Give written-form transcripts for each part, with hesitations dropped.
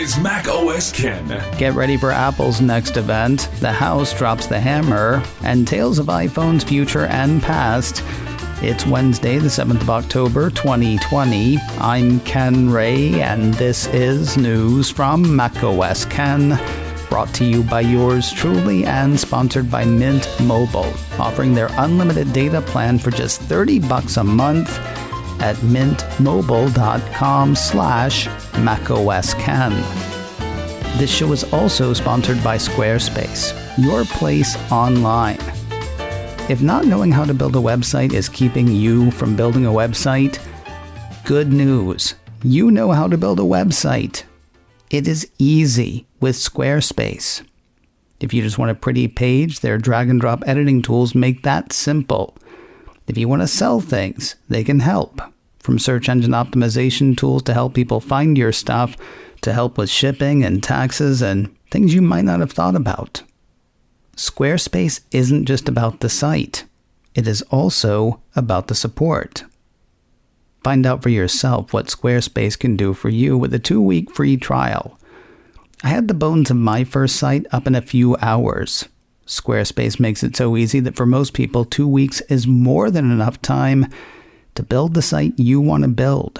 is Mac OS Ken. Get ready for Apple's next event. The House drops the hammer, and tales of iPhone's future and past. It's Wednesday, the 7th of October, 2020. I'm Ken Ray, and this is news from Mac OS Ken. Brought to you by yours truly and sponsored by Mint Mobile, offering their unlimited data plan for just $30 a month at mintmobile.com/macosken. This show is also sponsored by Squarespace, your place online. If not knowing how to build a website is keeping you from building a website, good news. You know how to build a website. It is easy with Squarespace. If you just want a pretty page, their drag and drop editing tools make that simple. If you want to sell things, they can help. From search engine optimization tools to help people find your stuff, to help with shipping and taxes and things you might not have thought about. Squarespace isn't just about the site. It is also about the support. Find out for yourself what Squarespace can do for you with a 2-week free trial. I had the bones of my first site up in a few hours. Squarespace makes it so easy that for most people, 2 weeks is more than enough time to build the site you want to build.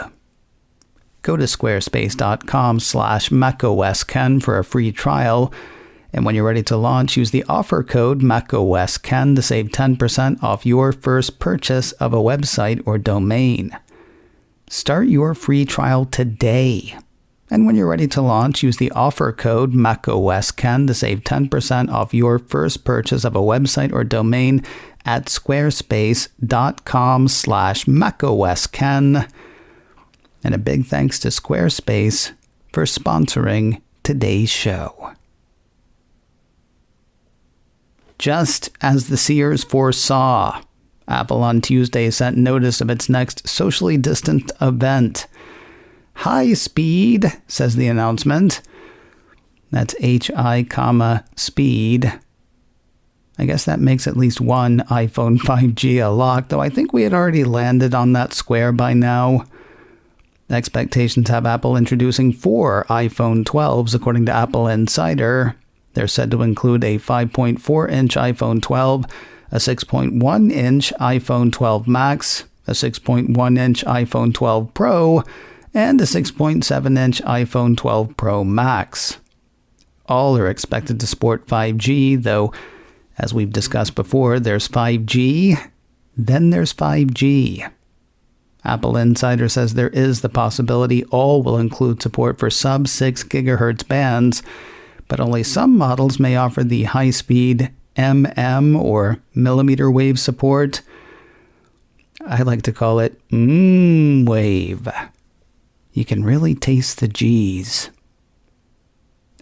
Go to squarespace.com/macosken for a free trial. And when you're ready to launch, use the offer code MacOSKen to save 10% off your first purchase of a website or domain. Start your free trial today. And when you're ready to launch, use the offer code MacOSKen to save 10% off your first purchase of a website or domain at squarespace.com/macosken. And a big thanks to Squarespace for sponsoring today's show. Just as the seers foresaw, Apple on Tuesday sent notice of its next socially distanced event. High speed, says the announcement. That's HI, speed. I guess that makes at least one iPhone 5G a lock, though I think we had already landed on that square by now. Expectations have Apple introducing 4 iPhone 12s, according to Apple Insider. They're said to include a 5.4-inch iPhone 12, a 6.1-inch iPhone 12 Max, a 6.1-inch iPhone 12 Pro, and a 6.7-inch iPhone 12 Pro Max. All are expected to support 5G, though, as we've discussed before, there's 5G, then there's 5G. Apple Insider says there is the possibility all will include support for sub-6 GHz bands, but only some models may offer the high-speed MM or millimeter wave support. I like to call it wave. You can really taste the G's.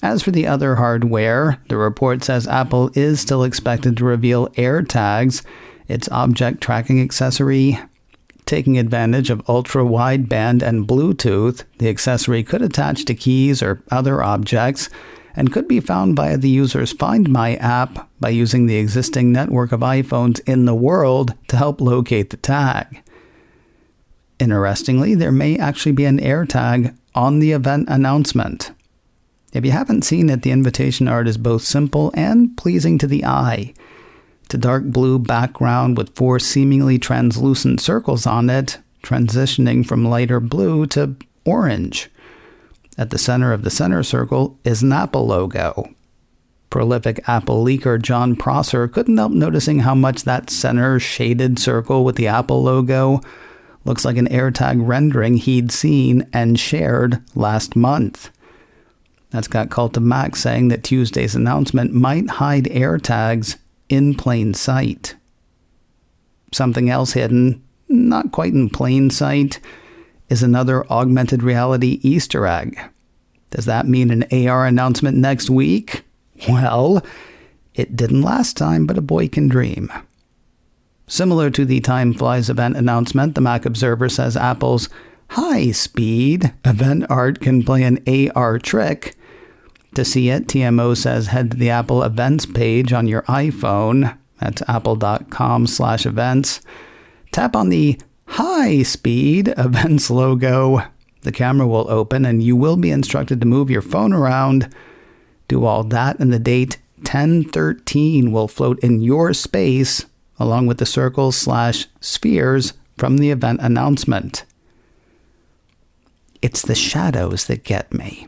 As for the other hardware, the report says Apple is still expected to reveal AirTags, its object tracking accessory. Taking advantage of ultra-wideband and Bluetooth, the accessory could attach to keys or other objects and could be found via the user's Find My app by using the existing network of iPhones in the world to help locate the tag. Interestingly, there may actually be an AirTag on the event announcement. If you haven't seen it, the invitation art is both simple and pleasing to the eye. It's a dark blue background with 4 seemingly translucent circles on it, transitioning from lighter blue to orange. At the center of the center circle is an Apple logo. Prolific Apple leaker John Prosser couldn't help noticing how much that center shaded circle with the Apple logo looks like an AirTag rendering he'd seen and shared last month. That's got Cult of Mac saying that Tuesday's announcement might hide AirTags in plain sight. Something else hidden, not quite in plain sight, is another augmented reality Easter egg. Does that mean an AR announcement next week? Well, it didn't last time, but a boy can dream. Similar to the Time Flies event announcement, the Mac Observer says Apple's high-speed event art can play an AR trick. To see it, TMO says head to the Apple Events page on your iPhone. That's apple.com/events. Tap on the high-speed events logo The camera will open and you will be instructed to move your phone around. Do all that and the date 10/13 will float in your space along with the circles/spheres from the event announcement. It's the shadows that get me.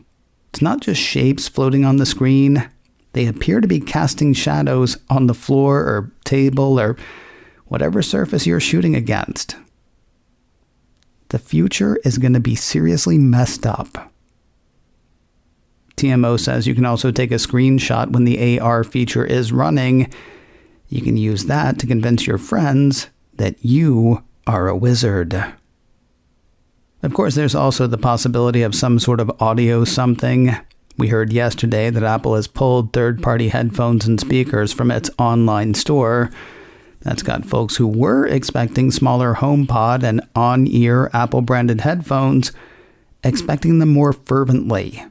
It's not just shapes floating on the screen. They appear to be casting shadows on the floor or table or whatever surface you're shooting against. The future is going to be seriously messed up. TMO says you can also take a screenshot when the AR feature is running. You can use that to convince your friends that you are a wizard. Of course, there's also the possibility of some sort of audio something. We heard yesterday that Apple has pulled third-party headphones and speakers from its online store. That's got folks who were expecting smaller HomePod and on-ear Apple-branded headphones expecting them more fervently.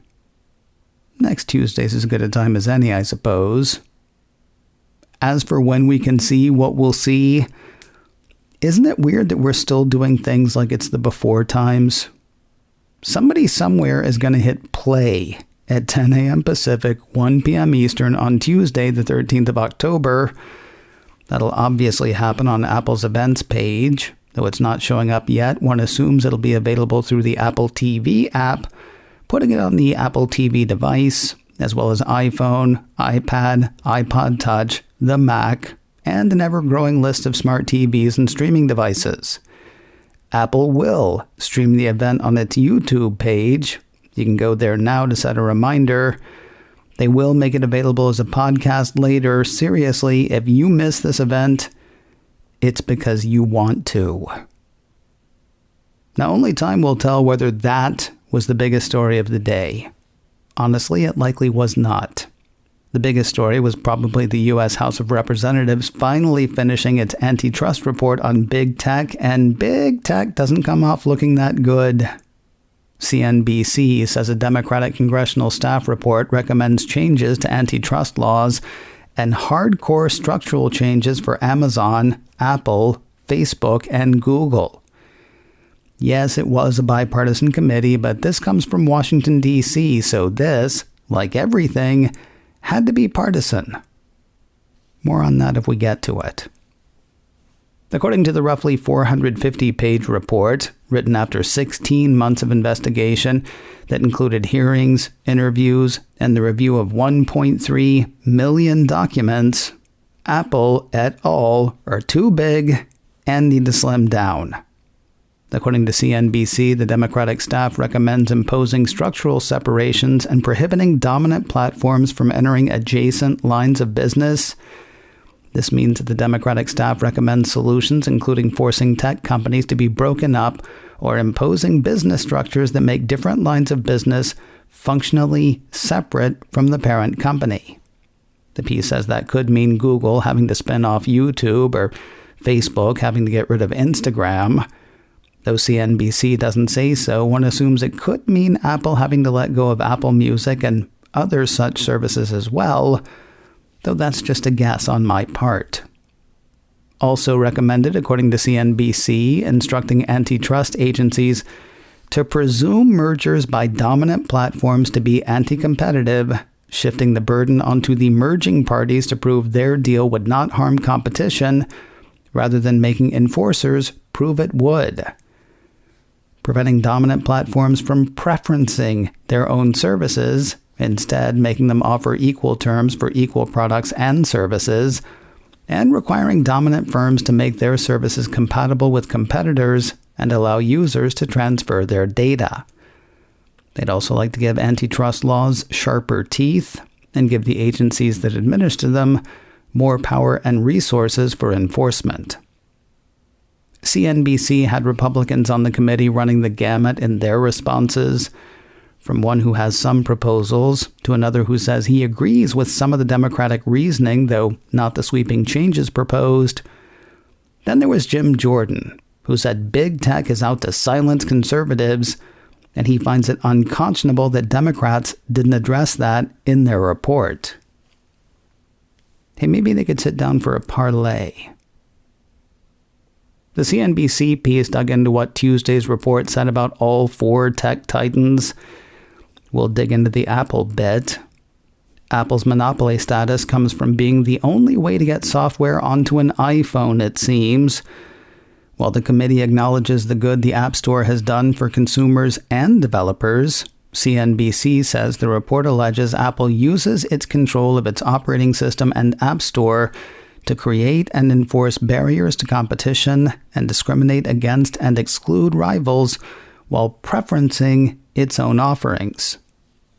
Next Tuesday's as good a time as any, I suppose. As for when we can see what we'll see, isn't it weird that we're still doing things like it's the before times? Somebody somewhere is going to hit play at 10 a.m. Pacific, 1 p.m. Eastern on Tuesday, the 13th of October. That'll obviously happen on Apple's events page, though it's not showing up yet. One assumes it'll be available through the Apple TV app, putting it on the Apple TV device, as well as iPhone, iPad, iPod Touch, the Mac, and an ever-growing list of smart TVs and streaming devices. Apple will stream the event on its YouTube page. You can go there now to set a reminder. They will make it available as a podcast later. Seriously, if you miss this event, it's because you want to. Now, only time will tell whether that was the biggest story of the day. Honestly, it likely was not. The biggest story was probably the U.S. House of Representatives finally finishing its antitrust report on big tech, and big tech doesn't come off looking that good. CNBC says a Democratic congressional staff report recommends changes to antitrust laws and hardcore structural changes for Amazon, Apple, Facebook, and Google. Yes, it was a bipartisan committee, but this comes from Washington, D.C., so this, like everything, had to be partisan. More on that if we get to it. According to the roughly 450-page report, written after 16 months of investigation that included hearings, interviews, and the review of 1.3 million documents, Apple et al. Are too big and need to slim down. According to CNBC, the Democratic staff recommends imposing structural separations and prohibiting dominant platforms from entering adjacent lines of business. This means that the Democratic staff recommends solutions including forcing tech companies to be broken up or imposing business structures that make different lines of business functionally separate from the parent company. The piece says that could mean Google having to spin off YouTube or Facebook having to get rid of Instagram. Though CNBC doesn't say so, one assumes it could mean Apple having to let go of Apple Music and other such services as well, though that's just a guess on my part. Also recommended, according to CNBC, instructing antitrust agencies to presume mergers by dominant platforms to be anti-competitive, shifting the burden onto the merging parties to prove their deal would not harm competition, rather than making enforcers prove it would. Preventing dominant platforms from preferencing their own services, instead making them offer equal terms for equal products and services, and requiring dominant firms to make their services compatible with competitors and allow users to transfer their data. They'd also like to give antitrust laws sharper teeth and give the agencies that administer them more power and resources for enforcement. CNBC had Republicans on the committee running the gamut in their responses, from one who has some proposals to another who says he agrees with some of the Democratic reasoning, though not the sweeping changes proposed. Then there was Jim Jordan, who said big tech is out to silence conservatives, and he finds it unconscionable that Democrats didn't address that in their report. Hey, maybe they could sit down for a parlay. The CNBC piece dug into what Tuesday's report said about all four tech titans. We'll dig into the Apple bit. Apple's monopoly status comes from being the only way to get software onto an iPhone, it seems. While the committee acknowledges the good the App Store has done for consumers and developers, CNBC says the report alleges Apple uses its control of its operating system and App Store to create and enforce barriers to competition and discriminate against and exclude rivals while preferencing its own offerings.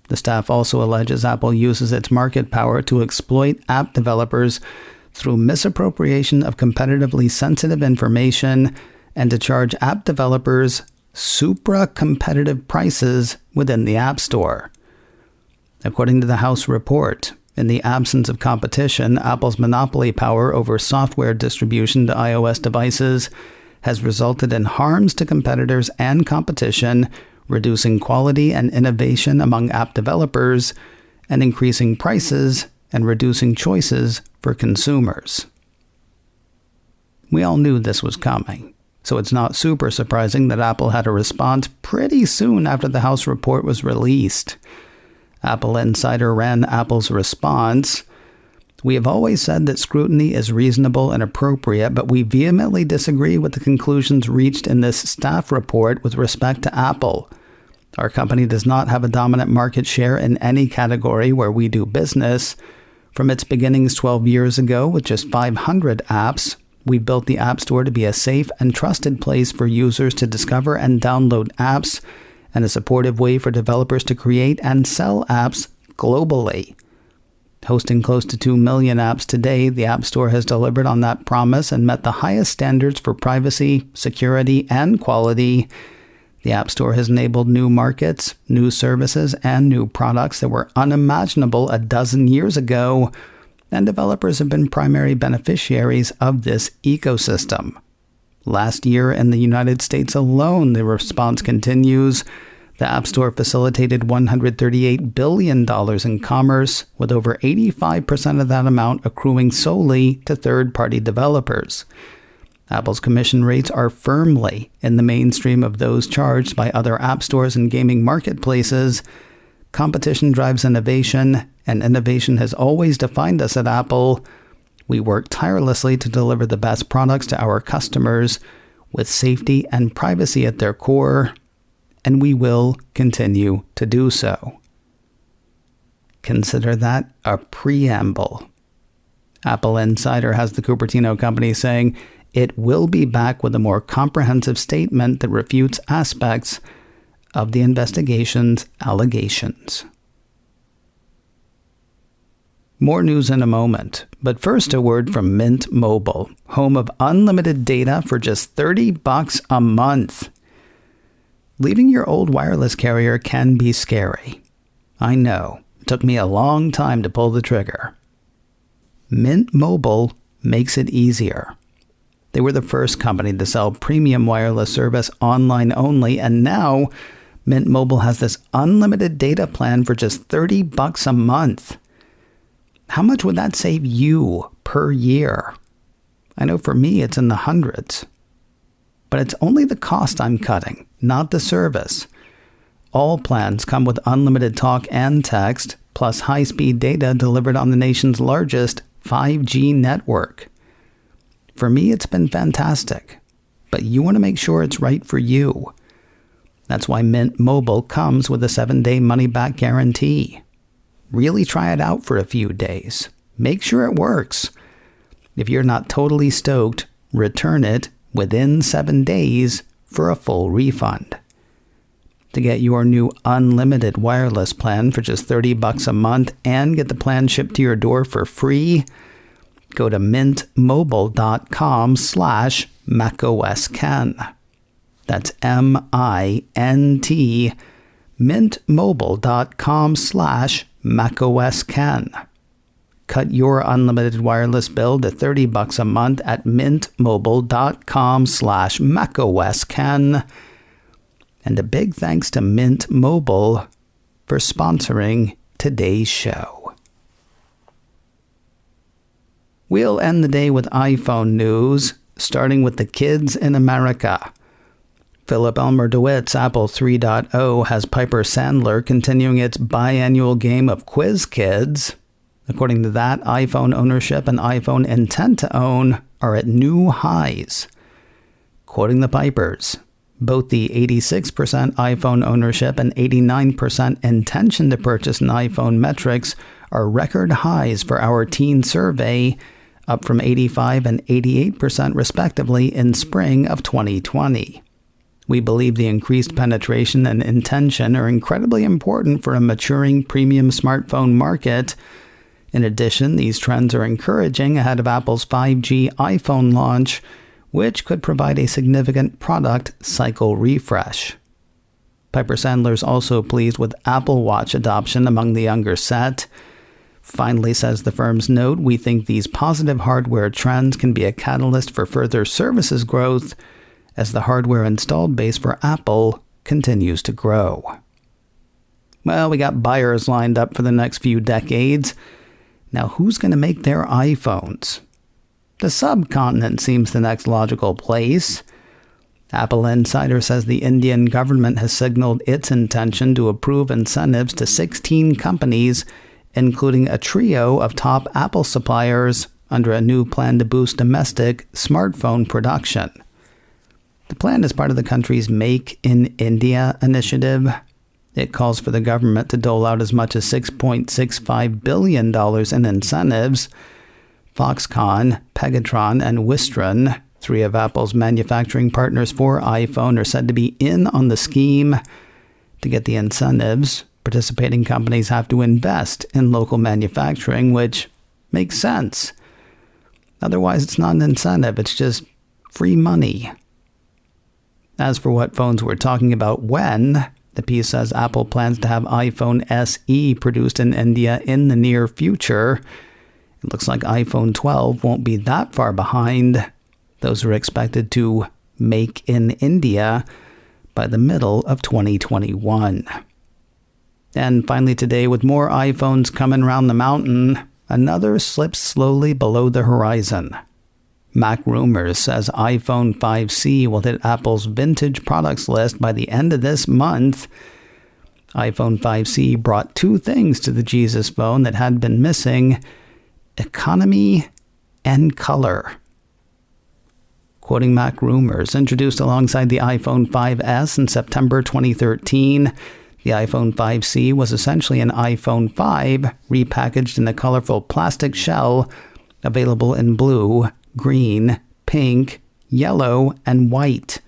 The staff also alleges Apple uses its market power to exploit app developers through misappropriation of competitively sensitive information and to charge app developers supra-competitive prices within the App Store. According to the House report, in the absence of competition, Apple's monopoly power over software distribution to iOS devices has resulted in harms to competitors and competition, reducing quality and innovation among app developers, and increasing prices and reducing choices for consumers. We all knew this was coming, so it's not super surprising that Apple had a response pretty soon after the House report was released. Apple Insider ran Apple's response. We have always said that scrutiny is reasonable and appropriate, but we vehemently disagree with the conclusions reached in this staff report with respect to Apple. Our company does not have a dominant market share in any category where we do business. From its beginnings 12 years ago with just 500 apps, we built the App Store to be a safe and trusted place for users to discover and download apps, and a supportive way for developers to create and sell apps globally. Hosting close to 2 million apps today, the App Store has delivered on that promise and met the highest standards for privacy, security, and quality. The App Store has enabled new markets, new services, and new products that were unimaginable a dozen years ago, and developers have been primary beneficiaries of this ecosystem. Last year in the United States alone, the response continues. The App Store facilitated $138 billion in commerce, with over 85% of that amount accruing solely to third-party developers. Apple's commission rates are firmly in the mainstream of those charged by other app stores and gaming marketplaces. Competition drives innovation, and innovation has always defined us at Apple. We work tirelessly to deliver the best products to our customers with safety and privacy at their core, and we will continue to do so. Consider that a preamble. Apple Insider has the Cupertino Company saying it will be back with a more comprehensive statement that refutes aspects of the investigation's allegations. More news in a moment, but first a word from Mint Mobile, home of unlimited data for just $30 a month. Leaving your old wireless carrier can be scary. I know, it took me a long time to pull the trigger. Mint Mobile makes it easier. They were the first company to sell premium wireless service online only, and now Mint Mobile has this unlimited data plan for just $30 a month. How much would that save you per year? I know for me it's in the hundreds. But it's only the cost I'm cutting, not the service. All plans come with unlimited talk and text, plus high-speed data delivered on the nation's largest 5G network. For me, it's been fantastic, but you want to make sure it's right for you. That's why Mint Mobile comes with a 7-day money-back guarantee. Really try it out for a few days. Make sure it works. If you're not totally stoked, return it within 7 days for a full refund. To get your new unlimited wireless plan for just $30 a month and get the plan shipped to your door for free, go to mintmobile.com/macOSKen. That's MINT, mintmobile.com/macOSKen. Cut your unlimited wireless bill to $30 a month at mintmobile.com/macOSKen. And a big thanks to Mint Mobile for sponsoring today's show. We'll end the day with iPhone news. starting with the kids in America. Philip Elmer DeWitt's Apple 3.0 has Piper Sandler continuing its biannual game of Quiz Kids. According to that, iPhone ownership and iPhone intent to own are at new highs. Quoting the Pipers, both the 86% iPhone ownership and 89% intention to purchase an iPhone metrics are record highs for our teen survey, up from 85 and 88% respectively in spring of 2020. We believe the increased penetration and intention are incredibly important for a maturing premium smartphone market. In addition, these trends are encouraging ahead of Apple's 5G iPhone launch, which could provide a significant product cycle refresh. Piper Sandler is also pleased with Apple Watch adoption among the younger set. Finally, says the firm's note, we think these positive hardware trends can be a catalyst for further services growth as the hardware installed base for Apple continues to grow. Well, we got buyers lined up for the next few decades. Now, who's going to make their iPhones? The subcontinent seems the next logical place. Apple Insider says the Indian government has signaled its intention to approve incentives to 16 companies, including a trio of top Apple suppliers, under a new plan to boost domestic smartphone production. The plan is part of the country's Make in India initiative. It calls for the government to dole out as much as $6.65 billion in incentives. Foxconn, Pegatron, and Wistron, three of Apple's manufacturing partners for iPhone, are said to be in on the scheme. To get the incentives, participating companies have to invest in local manufacturing, which makes sense. Otherwise, it's not an incentive, it's just free money. As for what phones we're talking about when, the piece says Apple plans to have iPhone SE produced in India in the near future. It looks like iPhone 12 won't be that far behind. Those are expected to make in India by the middle of 2021. And finally today, with more iPhones coming round the mountain, another slips slowly below the horizon. Mac Rumors says iPhone 5C will hit Apple's vintage products list by the end of this month. iPhone 5C brought two things to the Jesus phone that had been missing: economy and color. Quoting Mac Rumors, introduced alongside the iPhone 5S in September 2013, the iPhone 5C was essentially an iPhone 5 repackaged in a colorful plastic shell, available in blue, green, pink, yellow, and white.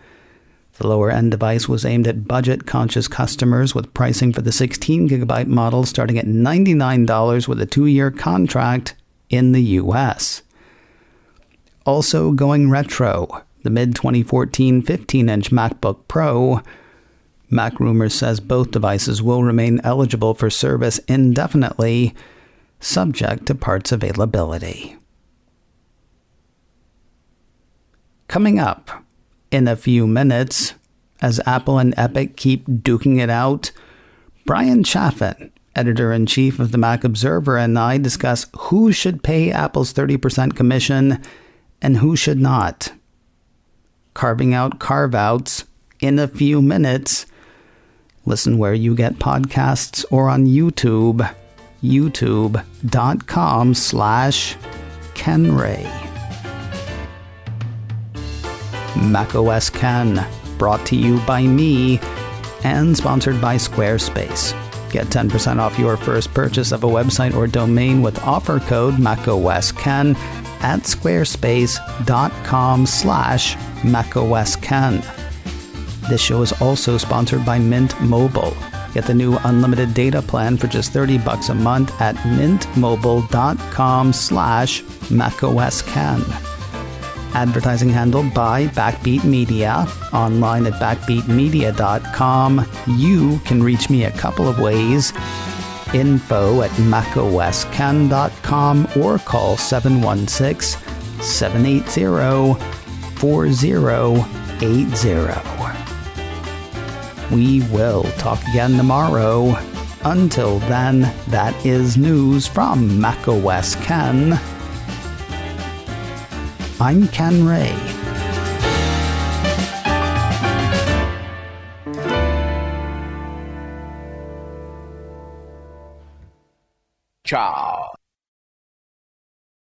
The lower-end device was aimed at budget-conscious customers, with pricing for the 16GB model starting at $99 with a 2-year contract in the US. Also going retro, the mid-2014 15-inch MacBook Pro. Mac Rumors says both devices will remain eligible for service indefinitely, subject to parts availability. Coming up in a few minutes, as Apple and Epic keep duking it out, Brian Chaffin, editor-in-chief of the Mac Observer, and I discuss who should pay Apple's 30% commission and who should not. Carving out carve-outs in a few minutes. Listen where you get podcasts or on YouTube, youtube.com/KenRay. macOS Ken, brought to you by me and sponsored by Squarespace. Get 10% off your first purchase of a website or domain with offer code macOSKen at squarespace.com/macOSKen. This show is also sponsored by Mint Mobile. Get the new unlimited data plan for just $30 a month at mintmobile.com/macOSKen. Advertising handled by Backbeat Media, online at backbeatmedia.com. You can reach me a couple of ways: info at macosken.com or call 716-780-4080. We will talk again tomorrow. Until then, that is news from macOS Ken. I'm Ken Ray. Ciao.